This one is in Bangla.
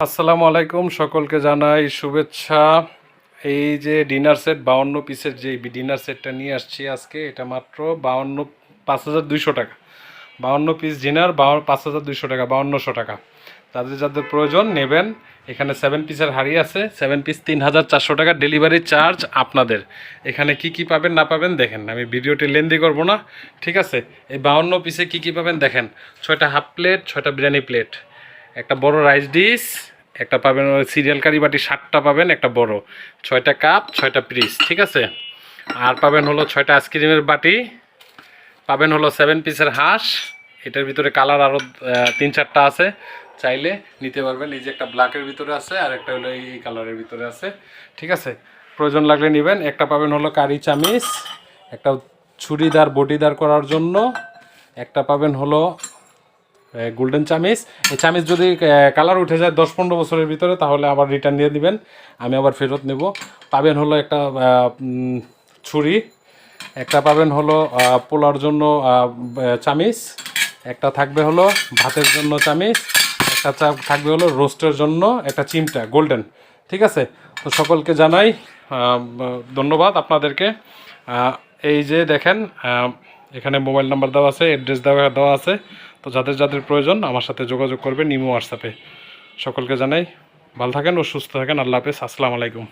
আসসালামু আলাইকুম, সকলকে জানাই শুভেচ্ছা। এই যে ডিনার সেট 52 পিসের যে ডিনার সেটটা নিয়ে আসছি আজকে, এটা মাত্র 52,200 টাকা। 52 পিস ডিনার 5,200 টাকা, 5200 টাকা। যাদের যাদের প্রয়োজন নেবেন। এখানে 7 পিসের হাড়ি আছে, 7 পিস 3,400 টাকা। ডেলিভারি চার্জ আপনাদের। এখানে কি কি পাবেন না পাবেন দেখেন, আমি ভিডিওটি লেন্দি করব না, ঠিক আছে। এই 52 পিসে কি কি পাবেন দেখেন। 6টা হাফ প্লেট, 6টা বিরিয়ানি প্লেট, একটা বড় রাইস ডিশ, একটা পাবেন সিরিয়াল কারি বাটি 7টা পাবেন, একটা বড়, 6টা কাপ, 6টা পিস, ঠিক আছে। আর পাবেন হলো 6টা আইসক্রিমের বাটি, পাবেন হলো 7 পিসের হাঁস। এটার ভিতরে কালার আরও 3-4টা আছে, চাইলে নিতে পারবেন। এই যে একটা ব্ল্যাকের ভিতরে আছে, আর একটা হলো এই কালারের ভিতরে আছে, ঠিক আছে। প্রয়োজন লাগলে নেবেন। একটা পাবেন হলো কারি চামিচ, একটা ছুরিদার বটিদার করার জন্য, একটা পাবেন হলো গোল্ডেন চামিচ। এই চামিচ যদি কালার উঠে যায় 10-15 বছরের ভিতরে, তাহলে আবার রিটার্ন দিয়ে দিবেন, আমি আবার ফেরত নেব। পাবেন হলো একটা ছুরি, একটা পাবেন হলো পোলার জন্য চামিচ, একটা থাকবে হলো ভাতের জন্য চামিচ, একটা থাকবে হলো রোস্টের জন্য একটা চিমটা গোল্ডেন, ঠিক আছে। তো সকলকে জানাই ধন্যবাদ আপনাদেরকে। এই যে দেখেন, এখানে মোবাইল নাম্বার দেওয়া আছে, অ্যাড্রেস দেওয়া আছে। তো যাদের যাদের প্রয়োজন আমার সাথে যোগাযোগ করবেন ইমো হোয়াটসঅ্যাপে। সকলকে জানাই ভালো থাকেন ও সুস্থ থাকেন। আল্লাহ হাফেজ, আসসালামু আলাইকুম।